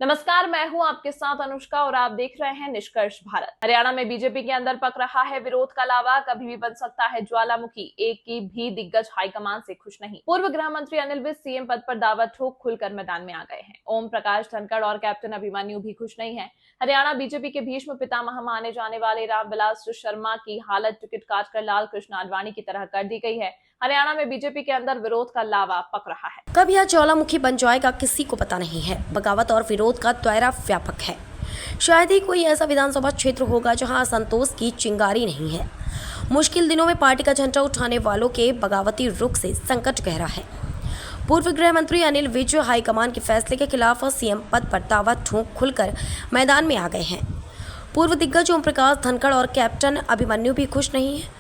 नमस्कार, मैं हूं आपके साथ अनुष्का और आप देख रहे हैं निष्कर्ष भारत। हरियाणा में बीजेपी के अंदर पक रहा है विरोध का लावा, कभी भी बन सकता है ज्वालामुखी। एक की भी दिग्गज हाईकमान से खुश नहीं। पूर्व गृह मंत्री अनिल विज सीएम पद पर दावा ठोक खुलकर मैदान में आ गए हैं। ओम प्रकाश धनखड़ और कैप्टन अभिमन्यु भी खुश नहीं है। हरियाणा बीजेपी के भीष्म पितामह माने जाने वाले रामविलास शर्मा की हालत टिकट काटकर लाल कृष्ण आडवाणी की तरह कर दी गई है। हरियाणा में बीजेपी के अंदर विरोध का लावा पक रहा है। कब यह ज्वालामुखी बन जाएगा किसी को पता नहीं है। बगावत और विरोध का दायरा व्यापक है। शायद ही कोई ऐसा विधानसभा क्षेत्र होगा जहां असंतोष की चिंगारी नहीं है। मुश्किल दिनों में पार्टी का झंडा उठाने वालों के बगावती रुख से संकट गहरा है। पूर्व गृह मंत्री अनिल विज हाईकमान के फैसले के खिलाफ सीएम पद पर दावा ठोक खुलकर मैदान में आ गए हैं। पूर्व दिग्गज ओम प्रकाश धनखड़ और कैप्टन अभिमन्यु भी खुश नहीं है।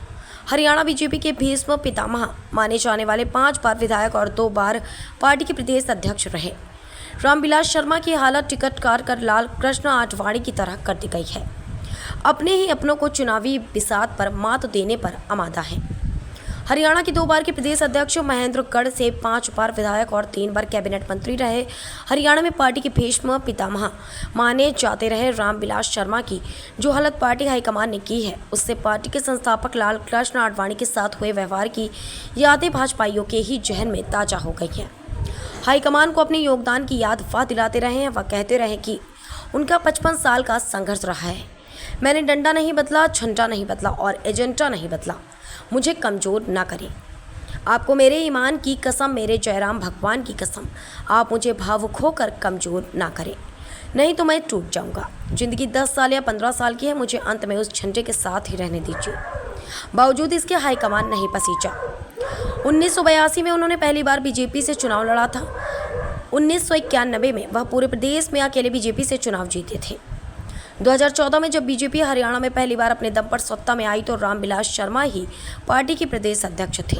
हरियाणा बीजेपी के भीष्म पितामह माने जाने वाले 5 बार विधायक और 2 बार पार्टी के प्रदेश अध्यक्ष रहे रामविलास शर्मा की हालत टिकट काट कर लाल कृष्ण आडवाणी की तरह कर दी गई है। अपने ही अपनों को चुनावी बिसात पर मात देने पर आमादा है। हरियाणा के 2 बार के प्रदेश अध्यक्ष महेंद्रगढ़ से 5 बार विधायक और 3 बार कैबिनेट मंत्री रहे हरियाणा में पार्टी के भीष्म पितामह माने जाते रहे रामविलास शर्मा की जो हालत पार्टी हाईकमान ने की है, उससे पार्टी के संस्थापक लाल कृष्ण आडवाणी के साथ हुए व्यवहार की यादें भाजपाइयों के ही जहन में ताजा हो गई हैं। हाईकमान को अपने योगदान की याद वह दिलाते रहे हैं। वह कहते रहे कि उनका 55 साल का संघर्ष रहा है। मैंने डंडा नहीं बदला, झंडा नहीं बदला और एजेंडा नहीं बदला। मुझे कमज़ोर ना करें। आपको मेरे ईमान की कसम, मेरे जयराम भगवान की कसम, आप मुझे भावुक होकर कमज़ोर ना करें, नहीं तो मैं टूट जाऊंगा। ज़िंदगी 10 साल या 15 साल की है, मुझे अंत में उस झंडे के साथ ही रहने दीजिए। बावजूद इसके हाईकमान नहीं पसीजा। 1982 में उन्होंने पहली बार बीजेपी से चुनाव लड़ा था। 1991 में वह पूरे प्रदेश में अकेले बीजेपी से चुनाव जीते थे। 2014 में जब बीजेपी हरियाणा में पहली बार अपने दम पर सत्ता में आई तो रामविलास शर्मा ही पार्टी के प्रदेश अध्यक्ष थे।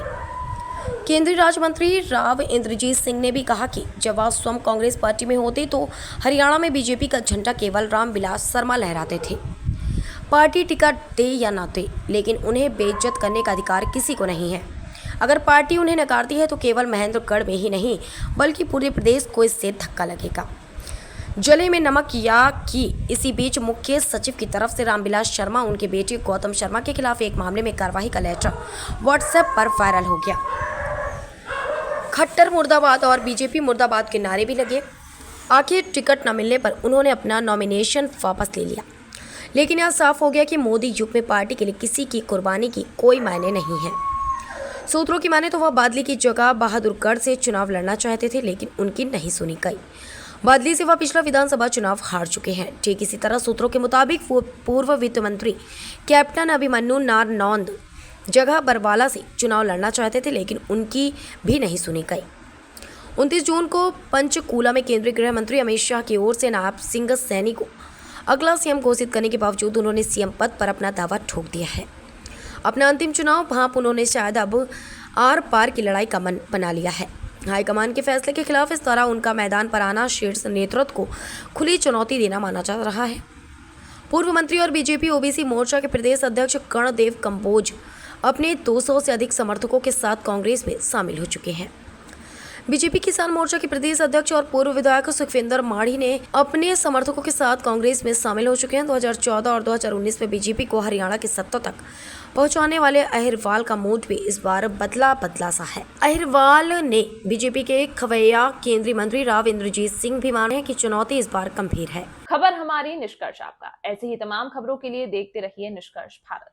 केंद्रीय राज्य मंत्री राव इंद्रजीत सिंह ने भी कहा कि जब वह स्वयं कांग्रेस पार्टी में होते तो हरियाणा में बीजेपी का झंडा केवल रामविलास शर्मा लहराते थे। पार्टी टिकट दे या ना दे, लेकिन उन्हें बेइज्जत करने का अधिकार किसी को नहीं है। अगर पार्टी उन्हें नकारती है तो केवल महेंद्रगढ़ में ही नहीं बल्कि पूरे प्रदेश को इससे धक्का लगेगा। जले में नमक या कि इसी बीच मुख्य सचिव की तरफ से रामविलास शर्मा उनके बेटे गौतम शर्मा के खिलाफ एक मामले में कार्रवाई का लेटर व्हाट्सएप पर वायरल हो गया। खट्टर मुर्दाबाद और बीजेपी मुर्दाबाद के नारे भी लगे। आखिर टिकट न मिलने पर उन्होंने अपना नॉमिनेशन वापस ले लिया। लेकिन यह साफ हो गया कि मोदी युग में पार्टी के लिए किसी की कुर्बानी की कोई मायने नहीं है। सूत्रों की माने तो वह बादली की जगह बहादुरगढ़ से चुनाव लड़ना चाहते थे, लेकिन उनकी नहीं सुनी गई। बादली से वह पिछला विधानसभा चुनाव हार चुके हैं। ठीक इसी तरह सूत्रों के मुताबिक पूर्व वित्त मंत्री कैप्टन अभिमन्यु नारनौंद जगह बरवाला से चुनाव लड़ना चाहते थे, लेकिन उनकी भी नहीं सुनी गई। 29 जून को पंचकूला में केंद्रीय गृह मंत्री अमित शाह की ओर से नायब सिंह सैनी को अगला सीएम घोषित करने के बावजूद उन्होंने सीएम पद पर अपना दावा ठोक दिया है। अपना अंतिम चुनाव भाप उन्होंने शायद अब आर पार की लड़ाई का मन बना लिया है। हाईकमान के फैसले के खिलाफ इस तरह उनका मैदान पर आना शीर्ष नेतृत्व को खुली चुनौती देना माना जा रहा है। पूर्व मंत्री और बीजेपी ओबीसी मोर्चा के प्रदेश अध्यक्ष कर्णदेव कंबोज अपने 200 से अधिक समर्थकों के साथ कांग्रेस में शामिल हो चुके हैं। बीजेपी किसान मोर्चा के प्रदेश अध्यक्ष और पूर्व विधायक सुखविंदर माढ़ी ने अपने समर्थकों के साथ कांग्रेस में शामिल हो चुके हैं। 2014 और 2019 में बीजेपी को हरियाणा की सत्ता तक पहुंचाने वाले अहिरवाल का मूड भी इस बार बदला सा है। अहिरवाल ने बीजेपी के खवैया केंद्रीय मंत्री राव इंद्रजीत सिंह भी माने हैं कि चुनौती इस बार गंभीर है। खबर हमारी, निष्कर्ष आपका। ऐसे ही तमाम खबरों के लिए देखते रहिए निष्कर्ष भारत।